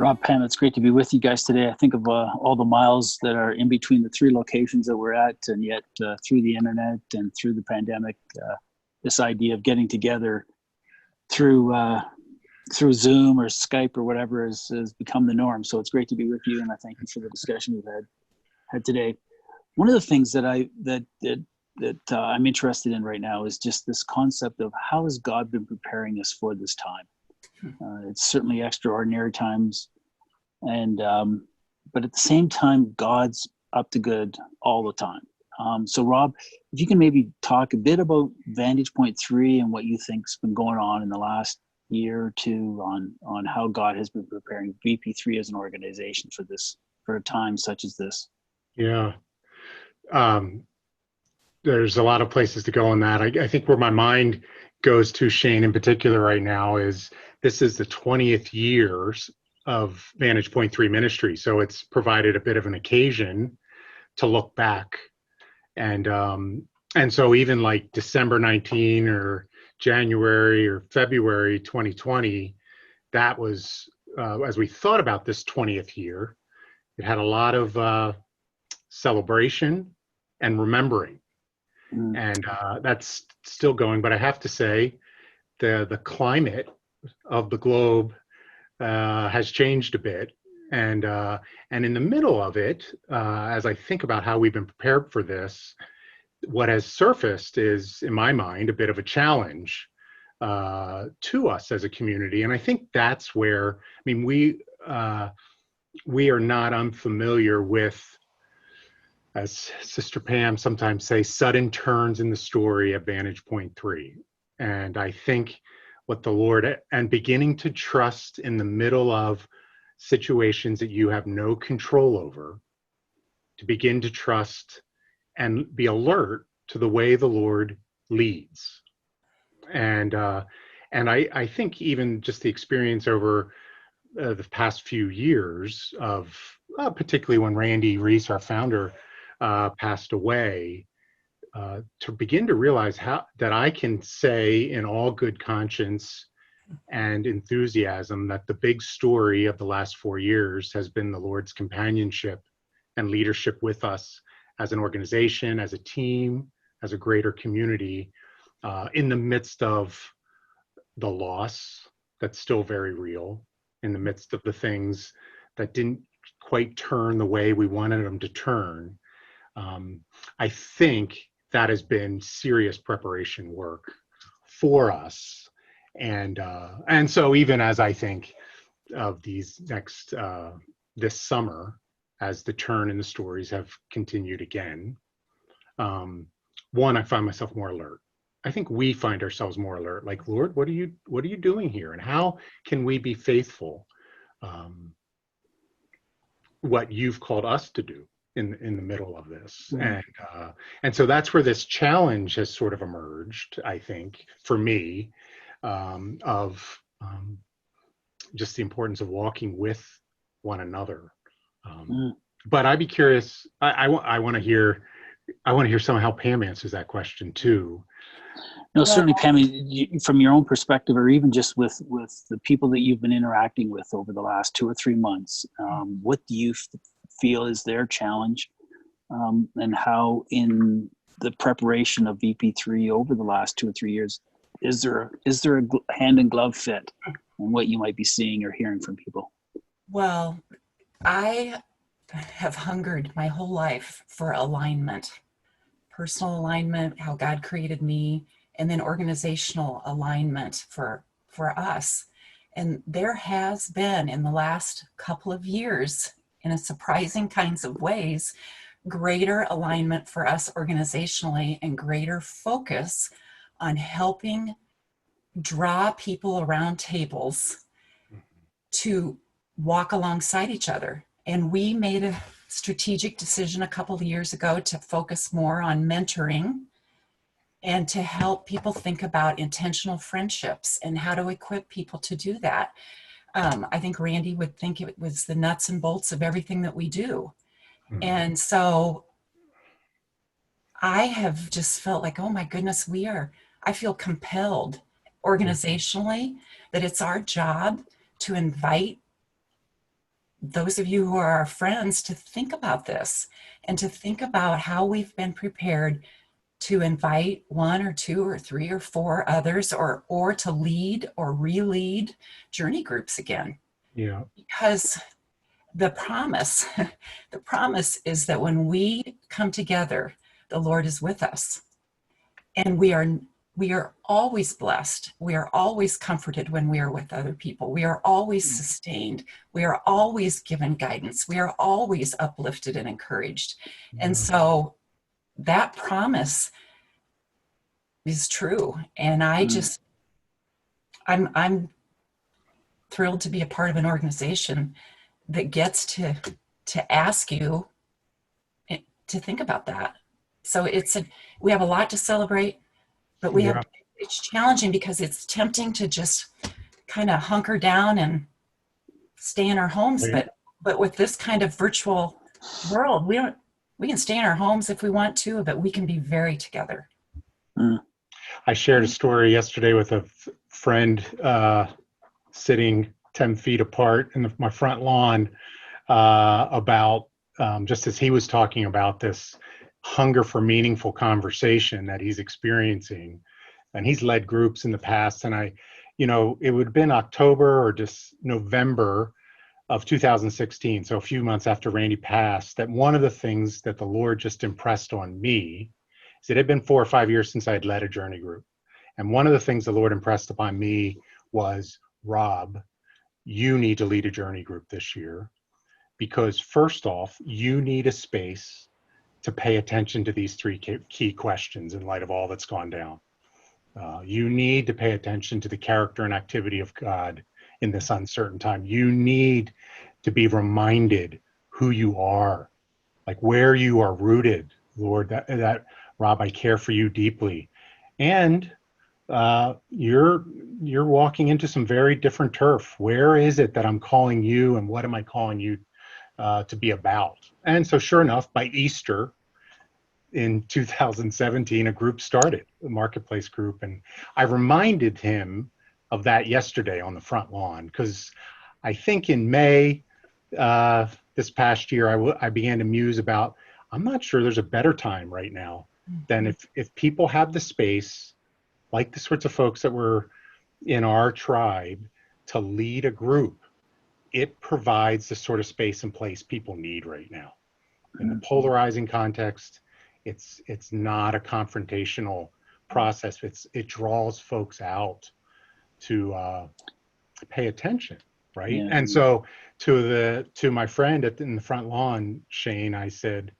Rob, Pam, it's great to be with you guys today. I think of all the miles that are in between the three locations that we're at, and yet through the internet and through the pandemic, this idea of getting together through Zoom or Skype or whatever has become the norm. So it's great to be with you, and I thank you for the discussion we've had today. One of the things that I'm interested in right now is just this concept of how has God been preparing us for this time. It's certainly extraordinary times, and but at the same time, God's up to good all the time. So Rob, if you can maybe talk a bit about Vantage Point 3 and what you think's been going on in the last year or two on how God has been preparing VP3 as an organization for a time such as this. Yeah. There's a lot of places to go on that. I think where my mind goes to, Shane, in particular right now, is this is the 20th years of Vantage Point 3 ministry. So it's provided a bit of an occasion to look back. And so even like December 19 or January or February 2020, that was, as we thought about this 20th year, it had a lot of celebration and remembering. And that's still going, but I have to say the climate of the globe has changed a bit, and in the middle of it, as I think about how we've been prepared for this, what has surfaced is, in my mind, a bit of a challenge to us as a community, and I think that's where, I mean, we are not unfamiliar with, as Sister Pam sometimes say, sudden turns in the story of Vantage Point 3. And I think what the Lord, and beginning to trust in the middle of situations that you have no control over, to begin to trust and be alert to the way the Lord leads. And I think even just the experience over the past few years of, particularly when Randy Reese, our founder, passed away, to begin to realize that I can say in all good conscience and enthusiasm that the big story of the last 4 years has been the Lord's companionship and leadership with us as an organization, as a team, as a greater community, in the midst of the loss that's still very real, in the midst of the things that didn't quite turn the way we wanted them to turn. I think that has been serious preparation work for us. And so even as I think of these next, this summer, as the turn in the stories have continued again, one, I find myself more alert. I think we find ourselves more alert, like, Lord, what are you doing here? And how can we be faithful, what you've called us to do in the middle of this? And so that's where this challenge has sort of emerged, I think, for me, of just the importance of walking with one another. But I'd be curious, I want to hear somehow how Pam answers that question too. No, certainly, Pam, from your own perspective, or even just with the people that you've been interacting with over the last 2 or 3 months, what do you feel is their challenge, and how in the preparation of VP3 over the last 2 or 3 years, is there a hand in glove fit on what you might be seeing or hearing from people? Well, I have hungered my whole life for alignment, personal alignment, how God created me, and then organizational alignment for us. And there has been, in the last couple of years, in a surprising kinds of ways, greater alignment for us organizationally and greater focus on helping draw people around tables to walk alongside each other. And we made a strategic decision a couple of years ago to focus more on mentoring and to help people think about intentional friendships and how to equip people to do that. I think Randy would think it was the nuts and bolts of everything that we do. And so I have just felt like, oh my goodness, I feel compelled organizationally that it's our job to invite those of you who are our friends to think about this and to think about how we've been prepared to invite one or two or three or four others, or to lead or re-lead journey groups again. Yeah. Because the promise, the promise is that when we come together, the Lord is with us. And we are always blessed. We are always comforted when we are with other people. We are always sustained. We are always given guidance. We are always uplifted and encouraged. And so that promise is true. And I'm thrilled to be a part of an organization that gets to ask you to think about that. So we have a lot to celebrate, but it's challenging because it's tempting to just kind of hunker down and stay in our homes. Right. But with this kind of virtual world, we can stay in our homes if we want to, but we can be very together. I shared a story yesterday with a friend sitting 10 feet apart in my front lawn about just as he was talking about this hunger for meaningful conversation that he's experiencing. And he's led groups in the past. And it would have been October or just November of 2016, so a few months after Randy passed, that one of the things that the Lord just impressed on me is it had been 4 or 5 years since I had led a journey group. And one of the things the Lord impressed upon me was, Rob, you need to lead a journey group this year, because first off, you need a space to pay attention to these 3 key questions in light of all that's gone down. You need to pay attention to the character and activity of God in this uncertain time. You need to be reminded who you are, like where you are rooted, Lord, that Rob, I care for you deeply. And you're walking into some very different turf. Where is it that I'm calling you, and what am I calling you to be about? And so sure enough, by Easter in 2017, a group started, a marketplace group. And I reminded him of that yesterday on the front lawn, because I think in May this past year, I began to muse about, I'm not sure there's a better time right now than if people have the space, like the sorts of folks that were in our tribe, to lead a group. It provides the sort of space and place people need right now. In the polarizing context, it's not a confrontational process. It draws folks out to pay attention, right? Yeah. And so to my friend in the front lawn, Shane, I said,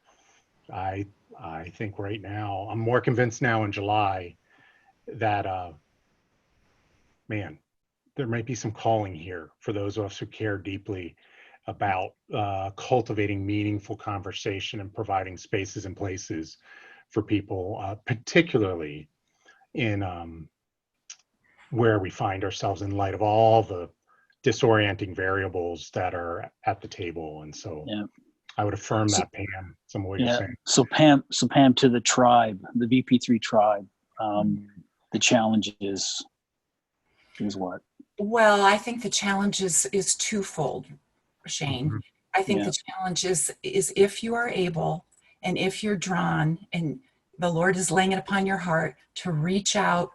I think right now, I'm more convinced now in July that, man, there might be some calling here for those of us who care deeply about cultivating meaningful conversation and providing spaces and places for people, particularly in where we find ourselves in light of all the disorienting variables that are at the table. And so I would affirm that, Pam, some of what you're saying. So Pam, to the tribe, the VP3 tribe, the challenge is what? Well, I think the challenge is twofold, Shane. I think the challenge is if you are able, and if you're drawn, and the Lord is laying it upon your heart to reach out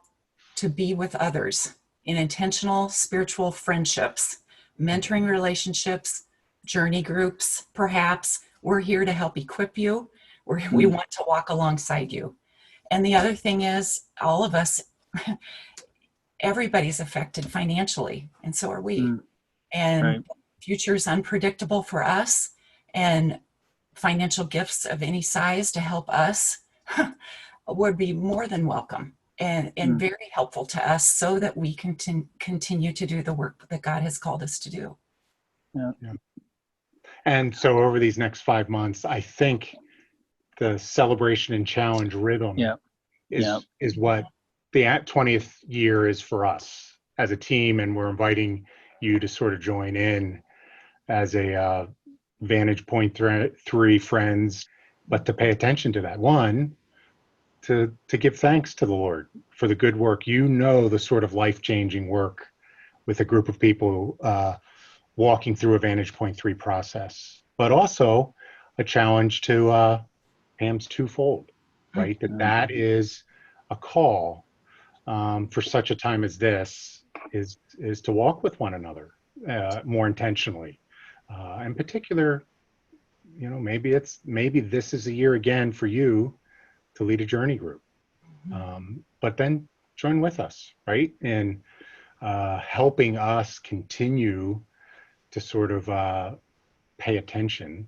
to be with others in intentional spiritual friendships, mentoring relationships, journey groups, perhaps. We're here to help equip you. We want to walk alongside you. And the other thing is, all of us, everybody's affected financially, and so are we. And the future is unpredictable for us, and financial gifts of any size to help us would be more than welcome and very helpful to us, so that we can continue to do the work that God has called us to do. Yeah. And so over these next 5 months, I think the celebration and challenge rhythm is what the 20th year is for us as a team. And we're inviting you to sort of join in as a Vantage Point 3 friends, but to pay attention to that. One, to give thanks to the Lord for the good work, the sort of life-changing work with a group of people walking through a Vantage Point 3 process, but also a challenge to Pam's twofold, right? That is a call for such a time as this is to walk with one another more intentionally. In particular, you know, maybe this is a year again for you to lead a journey group, but then join with us, right? In helping us continue to sort of pay attention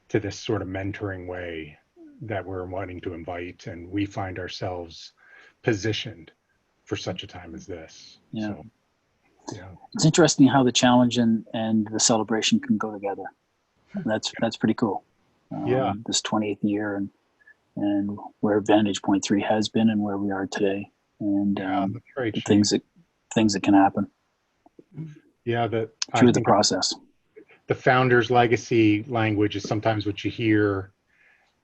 to this sort of mentoring way that we're wanting to invite, and we find ourselves positioned for such a time as this. Yeah. So, yeah. It's interesting how the challenge and the celebration can go together. That's pretty cool. Yeah. This 20th year and where Vantage Point 3 has been and where we are today, and That's right, the Shane. things that can happen Yeah, through the process. The founder's legacy language is sometimes what you hear,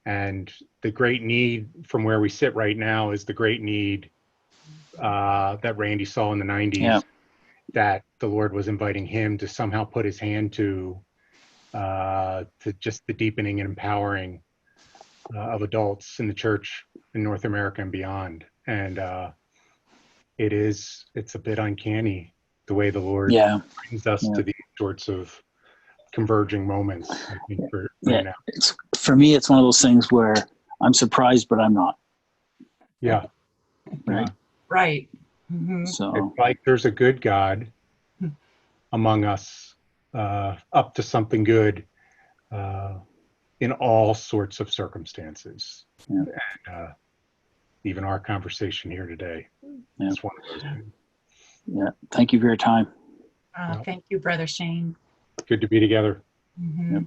and the great need from where we sit right now is the great need that Randy saw in the 90s, that the Lord was inviting him to somehow put his hand to just the deepening and empowering of adults in the church in North America and beyond. And it's a bit uncanny the way the Lord brings us to these sorts of converging moments, I think, right now. For me, it's one of those things where I'm surprised, but I'm not. Yeah. Right. Right. Mm-hmm. So it's like there's a good God among us, up to something good in all sorts of circumstances. And even our conversation here today is one of those things. Yeah. Thank you for your time. Thank you, Brother Shane. Good to be together. Mm-hmm. Yep.